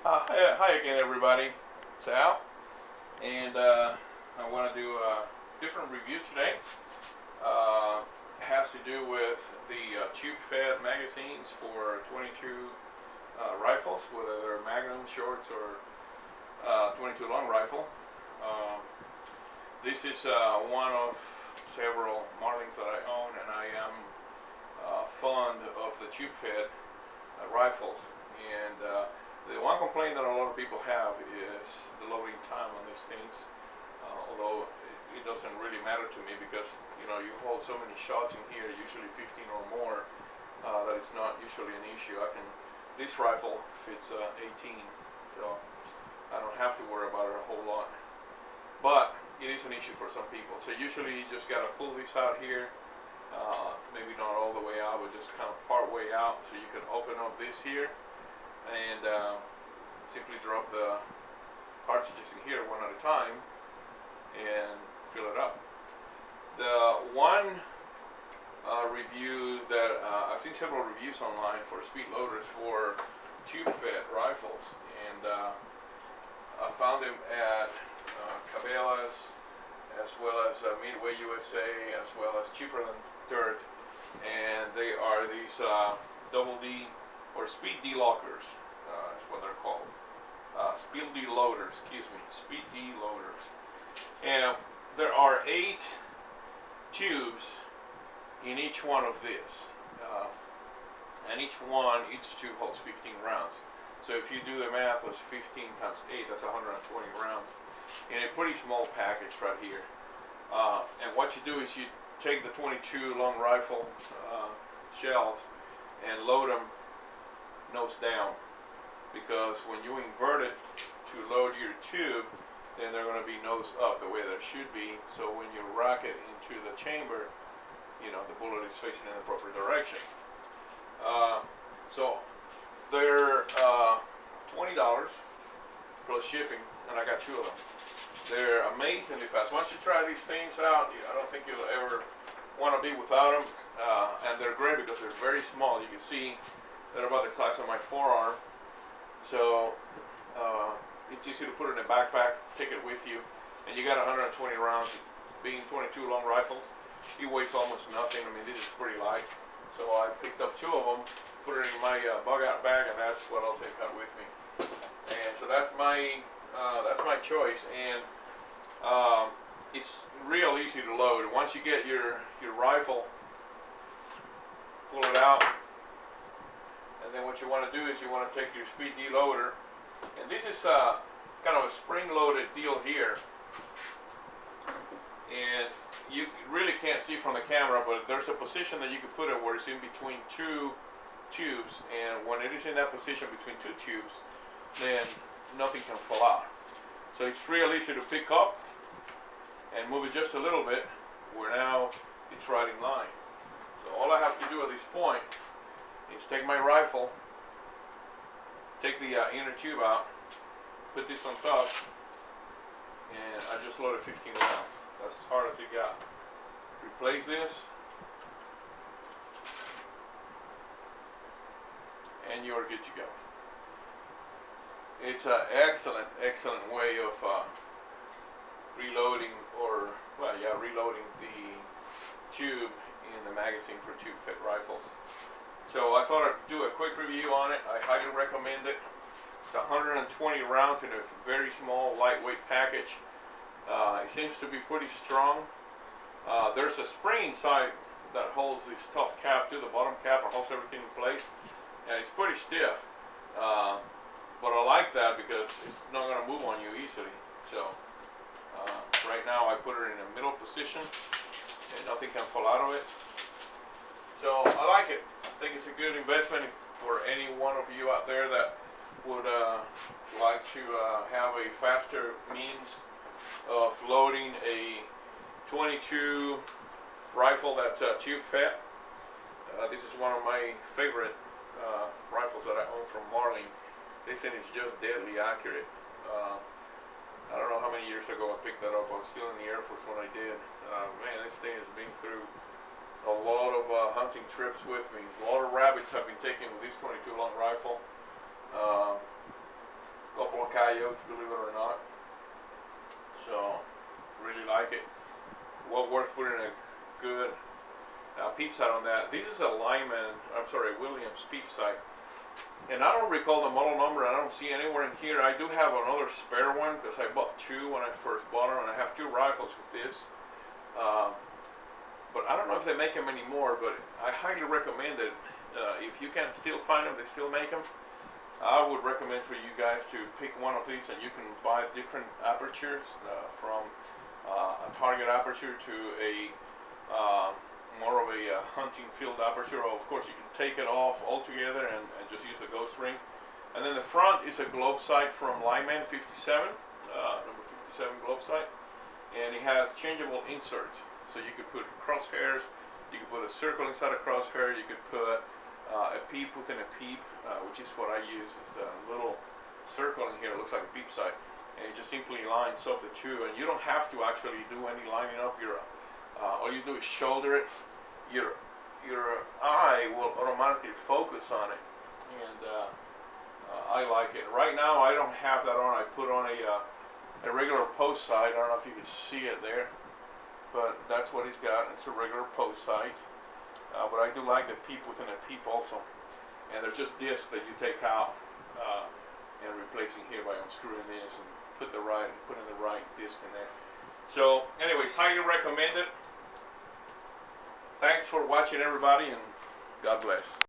Hi again, everybody. It's Al, and I want to do a different review today. It has to do with the tube-fed magazines for 22 rifles, whether they're Magnum shorts or 22 long rifle. Uh, this is one of several Marlins that I own, and I am fond of the tube-fed rifles. And the one complaint that a lot of people have is the loading time on these things. Although it doesn't really matter to me because you hold so many shots in here, usually 15 or more, that it's not usually an issue. This rifle fits 18, so I don't have to worry about it a whole lot. But it is an issue for some people. So usually you just gotta pull this out here, maybe not all the way out, but just kind of part way out, so you can open up this here and simply drop the cartridges in here one at a time and fill it up. The one review that I've seen several reviews online for speed loaders for tube-fed rifles, and I found them at Cabela's, as well as Midway USA, as well as Cheaper Than Dirt, and they are these double D or speed D lockers, is what they're called. Speed D loaders, excuse me, speed D loaders. And there are 8 tubes in each one of these, and each tube holds 15 rounds. So if you do the math, that's 15 times 8, that's 120 rounds in a pretty small package right here. And what you do is you take the 22 long rifle shells and load them nose down, because when you invert it to load your tube, then they're going to be nose up the way they should be. So when you rack it into the chamber, the bullet is facing in the proper direction. So they're $20 plus shipping, and I got 2 of them. They're amazingly fast. Once you try these things out, I don't think you'll ever want to be without them. And they're great because they're very small. You can see they're about the size of my forearm. So it's easy to put it in a backpack, take it with you, and you got 120 rounds. Being 22 long rifles, it weighs almost nothing. I mean, this is pretty light. So I picked up 2 of them, put it in my bug out bag, and that's what I'll take out with me. And so that's my choice. And it's real easy to load. Once you get your rifle, pull it out, and then what you want to do is you want to take your speed D loader, and this is kind of a spring-loaded deal here. And you really can't see from the camera, but there's a position that you can put it where it's in between 2 tubes, and when it is in that position between 2 tubes, then nothing can fall out. So it's real easy to pick up and move it just a little bit, where now it's right in line. So all I have to do at this point is take my rifle, take the inner tube out, put this on top, and I just loaded 15 rounds. That's as hard as it got. Replace this, and you're good to go. It's an excellent way of reloading, reloading the tube in the magazine for tube-fed rifles. So I thought I'd do a quick review on it. I highly recommend it. It's 120 rounds in a very small, lightweight package. It seems to be pretty strong. There's a spring inside that holds this top cap to the bottom cap and holds everything in place. And it's pretty stiff. But I like that because it's not going to move on you easily. So right now I put it in a middle position and nothing can fall out of it. So I like it. I think it's a good investment for any one of you out there that would like to have a faster means of loading a 22 rifle that's tube fed. This is one of my favorite rifles that I own from Marlin. This thing is just deadly accurate. I don't know how many years ago I picked that up. I was still in the Air Force when I did. Man, this thing has been through a lot of hunting trips with me. A lot of rabbits have been taken with this 22 long rifle. diodes, believe it or not. So, really like it. Well worth putting a good peep sight on that. This is a Williams peep sight. And I don't recall the model number. I don't see anywhere in here. I do have another spare one because I bought two when I first bought them, and I have two rifles with this. But I don't know if they make them anymore, but I highly recommend it. If you can still find them, they still make them. I would recommend for you guys to pick one of these, and you can buy different apertures from a target aperture to a more of a hunting field aperture. Or of course, you can take it off altogether and just use a ghost ring. And then the front is a globe sight from Lyman 57, number 57 globe sight, and it has changeable inserts. So you could put crosshairs, you could put a circle inside a crosshair, you could put a peep within a peep, which is what I use. It's a little circle in here, it looks like a peep sight, and it just simply lines up the two, and you don't have to actually do any lining up. All you do is shoulder it. Your eye will automatically focus on it, and I like it. Right now I don't have that on. I put on a regular post sight. I don't know if you can see it there, but that's what he's got. It's a regular post sight. But I do like the peep within a peep also. And they're just discs that you take out and replacing here by unscrewing this and putting the right disc in there. So anyways, highly recommend it. Thanks for watching, everybody, and God bless.